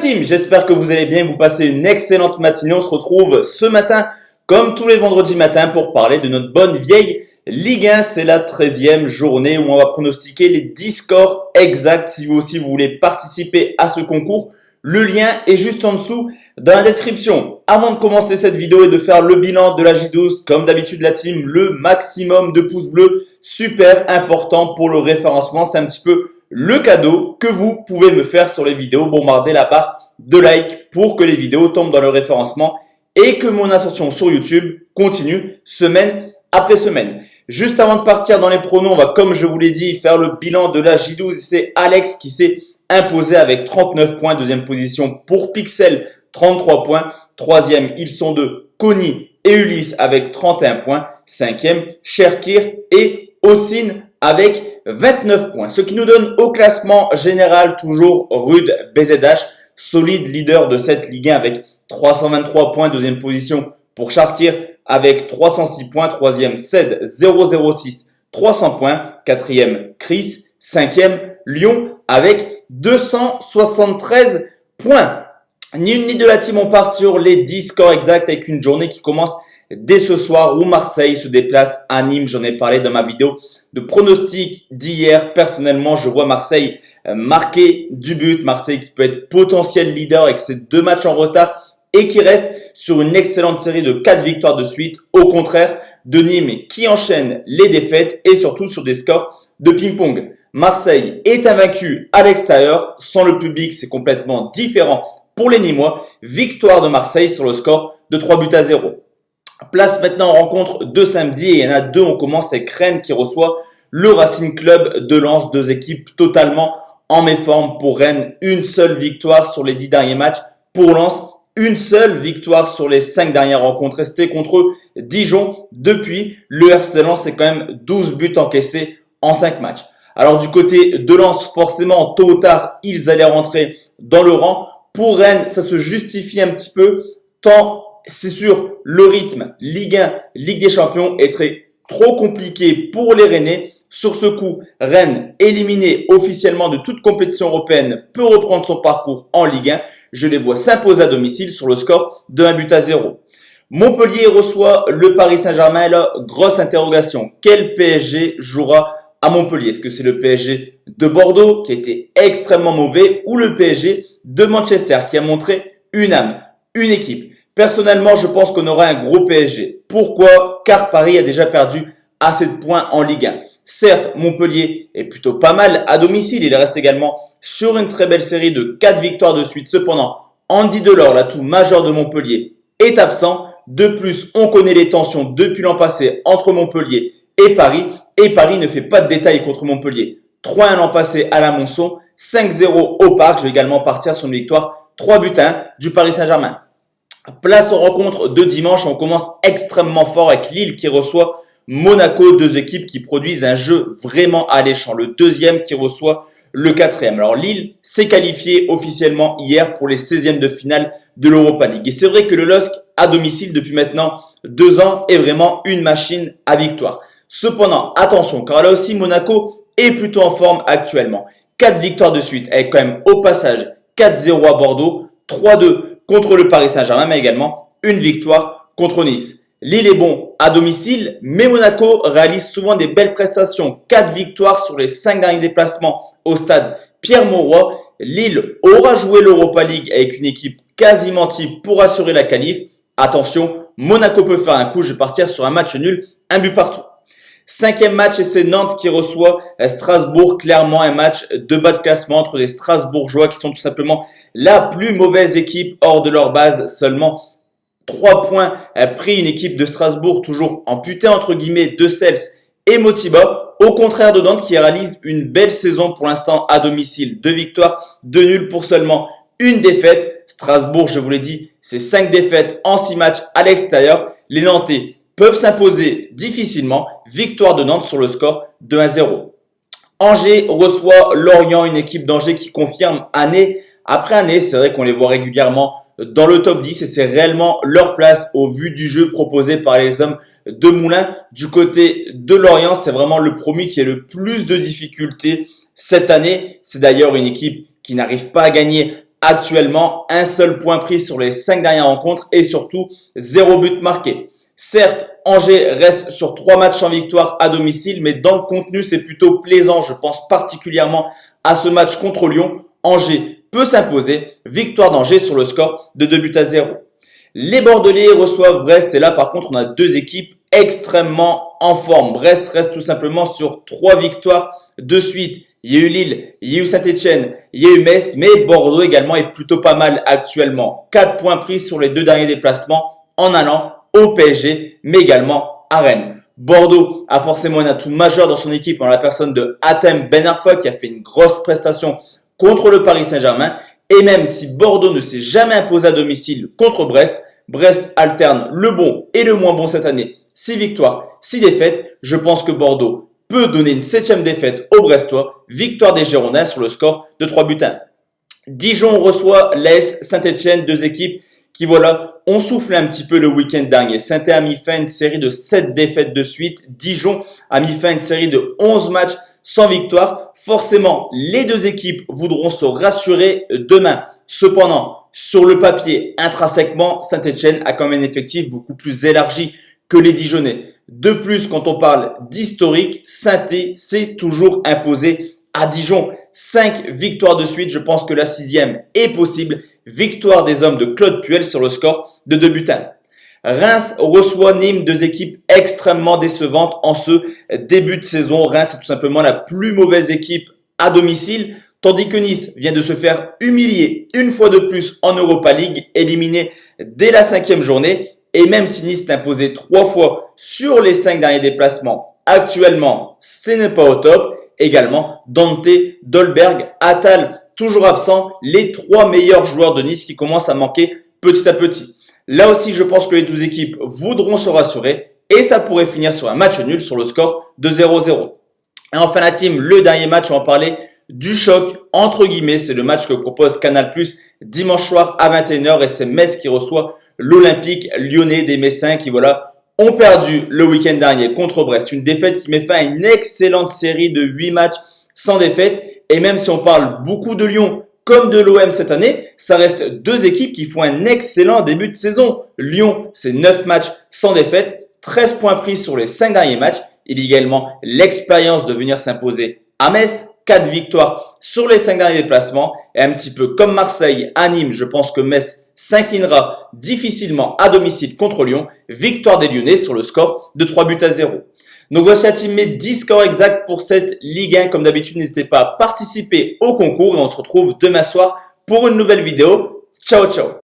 team, j'espère que vous allez bien, vous passez une excellente matinée. On se retrouve ce matin, comme tous les vendredis matins, pour parler de notre bonne vieille Ligue 1. C'est la 13e journée où on va pronostiquer les 10 scores exacts. Si vous aussi vous voulez participer à ce concours, le lien est juste en dessous dans la description. Avant de commencer cette vidéo et de faire le bilan de la J12, comme d'habitude la team, le maximum de pouces bleus, super important pour le référencement. C'est un petit peu le cadeau que vous pouvez me faire sur les vidéos. Bombardez la barre de like pour que les vidéos tombent dans le référencement et que mon ascension sur YouTube continue semaine après semaine. Juste avant de partir dans les pronos, on va, comme je vous l'ai dit, faire le bilan de la J12. C'est Alex qui s'est imposé avec 39 points. Deuxième position pour Pixel, 33 points. Troisième, ils sont deux, Connie et Ulysse avec 31 points. Cinquième, Cherkir et Ossine avec 29 points. Ce qui nous donne au classement général toujours Rude BZH, solide leader de cette Ligue 1 avec 323 points. Deuxième position pour Cherkir avec 306 points. Troisième, Ced 006, 300 points. Quatrième, Chris. Cinquième, Lyon avec 273 points. Ni une ni deux la team, on part sur les 10 scores exacts avec une journée qui commence dès ce soir où Marseille se déplace à Nîmes. J'en ai parlé dans ma vidéo de pronostic d'hier. Personnellement, je vois Marseille marquer du but. Marseille qui peut être potentiel leader avec ses 2 matchs en retard et qui reste sur une excellente série de 4 victoires de suite. Au contraire de Nîmes qui enchaîne les défaites et surtout sur des scores de ping-pong. Marseille est invaincu à l'extérieur. Sans le public, c'est complètement différent pour les Nîmois. Victoire de Marseille sur le score de 3-0. Place maintenant en rencontre de samedi et il y en a deux. On commence avec Rennes qui reçoit le Racing Club de Lens. Deux équipes totalement en méforme pour Rennes. Une seule victoire sur les 10 derniers matchs. Pour Lens, une seule victoire sur les 5 dernières rencontres restées contre Dijon. Depuis, le RC Lens, c'est quand même 12 buts encaissés en 5 matchs. Alors du côté de Lens, forcément, tôt ou tard, ils allaient rentrer dans le rang. Pour Rennes, ça se justifie un petit peu, tant c'est sûr, le rythme Ligue 1, Ligue des Champions est trop compliqué pour les Rennais. Sur ce coup, Rennes, éliminé officiellement de toute compétition européenne, peut reprendre son parcours en Ligue 1. Je les vois s'imposer à domicile sur le score de 1-0. Montpellier reçoit le Paris Saint-Germain. Là, grosse interrogation. Quel PSG jouera à Montpellier? Est-ce que c'est le PSG de Bordeaux qui a été extrêmement mauvais ou le PSG de Manchester qui a montré une âme, une équipe? Personnellement, je pense qu'on aura un gros PSG. Pourquoi? Car Paris a déjà perdu assez de points en Ligue 1. Certes, Montpellier est plutôt pas mal à domicile. Il reste également sur une très belle série de 4 victoires de suite. Cependant, Andy Delors, l'atout majeur de Montpellier, est absent. De plus, on connaît les tensions depuis l'an passé entre Montpellier et Paris. Et Paris ne fait pas de détails contre Montpellier. 3-1 l'an passé à la Monceau, 5-0 au Parc. Je vais également partir sur une victoire 3-1 du Paris Saint-Germain. Place aux rencontres de dimanche. On commence extrêmement fort avec Lille qui reçoit Monaco. Deux équipes qui produisent un jeu vraiment alléchant. Le deuxième qui reçoit le quatrième. Alors Lille s'est qualifié officiellement hier pour les 16e de finale de l'Europa League. Et c'est vrai que le LOSC à domicile depuis maintenant 2 ans est vraiment une machine à victoire. Cependant, attention, car là aussi Monaco est plutôt en forme actuellement. 4 victoires de suite avec quand même au passage 4-0 à Bordeaux, 3-2 contre le Paris Saint-Germain, mais également une victoire contre Nice. Lille est bon à domicile, mais Monaco réalise souvent des belles prestations. 4 victoires sur les 5 derniers déplacements au stade Pierre-Mauroy. Lille aura joué l'Europa League avec une équipe quasiment type pour assurer la qualif. Attention, Monaco peut faire un coup. Je vais partir sur un match nul, un but partout. 5e match et c'est Nantes qui reçoit Strasbourg. Clairement un match de bas de classement entre les Strasbourgeois qui sont tout simplement la plus mauvaise équipe hors de leur base. Seulement 3 points pris, une équipe de Strasbourg toujours amputée entre guillemets de Cels et Motiba. Au contraire de Nantes qui réalise une belle saison pour l'instant à domicile. 2 victoires, 2 nuls pour seulement une défaite. Strasbourg, je vous l'ai dit, c'est 5 défaites en 6 matchs à l'extérieur. Les Nantais peuvent s'imposer difficilement. Victoire de Nantes sur le score de 1-0. Angers reçoit Lorient, une équipe d'Angers qui confirme année après année. C'est vrai qu'on les voit régulièrement dans le top 10 et c'est réellement leur place au vu du jeu proposé par les hommes de Moulin. Du côté de Lorient, c'est vraiment le promu qui a le plus de difficultés cette année. C'est d'ailleurs une équipe qui n'arrive pas à gagner Actuellement, un seul point pris sur les 5 dernières rencontres et surtout 0 but marqué. Certes, Angers reste sur 3 matchs sans victoire à domicile, mais dans le contenu, c'est plutôt plaisant. Je pense particulièrement à ce match contre Lyon. Angers peut s'imposer. Victoire d'Angers sur le score de 2-0. Les Bordelais reçoivent Brest et là, par contre, on a deux équipes extrêmement en forme. Brest reste tout simplement sur 3 victoires de suite. Il y a eu Lille, il y a eu Saint-Etienne, il y a eu Metz, mais Bordeaux également est plutôt pas mal actuellement. 4 points pris sur les 2 derniers déplacements en allant au PSG, mais également à Rennes. Bordeaux a forcément un atout majeur dans son équipe en la personne de Hatem Ben Arfa qui a fait une grosse prestation contre le Paris Saint-Germain. Et même si Bordeaux ne s'est jamais imposé à domicile contre Brest, Brest alterne le bon et le moins bon cette année. 6 victoires, 6 défaites. Je pense que Bordeaux peut donner une 7e défaite aux Brestois. Victoire des Girondins sur le score de 3-1. Dijon reçoit l'AS Saint-Etienne, deux équipes qui ont soufflé un petit peu le week-end dernier. Saint-Etienne a mis fin à une série de 7 défaites de suite. Dijon a mis fin à une série de 11 matchs sans victoire. Forcément, les deux équipes voudront se rassurer demain. Cependant, sur le papier, intrinsèquement, Saint-Etienne a quand même un effectif beaucoup plus élargi que les Dijonnais. De plus, quand on parle d'historique, Saint-Etienne s'est toujours imposé à Dijon. 5 victoires de suite, je pense que la 6e est possible. Victoire des hommes de Claude Puel sur le score de 2-1. Reims reçoit Nîmes, deux équipes extrêmement décevantes en ce début de saison. Reims est tout simplement la plus mauvaise équipe à domicile, tandis que Nice vient de se faire humilier une fois de plus en Europa League, éliminé dès la 5e journée. Et même si Nice est imposé 3 fois sur les 5 derniers déplacements, actuellement, ce n'est pas au top. Également, Dante, Dolberg, Attal, toujours absent, les 3 meilleurs joueurs de Nice qui commencent à manquer petit à petit. Là aussi, je pense que les 12 équipes voudront se rassurer et ça pourrait finir sur un match nul sur le score de 0-0. Et enfin la team, le dernier match, on va parler du choc entre guillemets. C'est le match que propose Canal+ dimanche soir à 21h et c'est Metz qui reçoit l'Olympique Lyonnais des Messins qui ont perdu le week-end dernier contre Brest. Une défaite qui met fin à une excellente série de 8 matchs sans défaite. Et même si on parle beaucoup de Lyon comme de l'OM cette année, ça reste deux équipes qui font un excellent début de saison. Lyon, c'est 9 matchs sans défaite, 13 points pris sur les 5 derniers matchs. Il y a également l'expérience de venir s'imposer à Metz, 4 victoires sur les 5 derniers déplacements. Et un petit peu comme Marseille à Nîmes, je pense que Metz s'inclinera difficilement à domicile contre Lyon. Victoire des Lyonnais sur le score de 3-0. Donc voici la team, mes 10 scores exacts pour cette Ligue 1. Comme d'habitude, n'hésitez pas à participer au concours et on se retrouve demain soir pour une nouvelle vidéo. Ciao, ciao!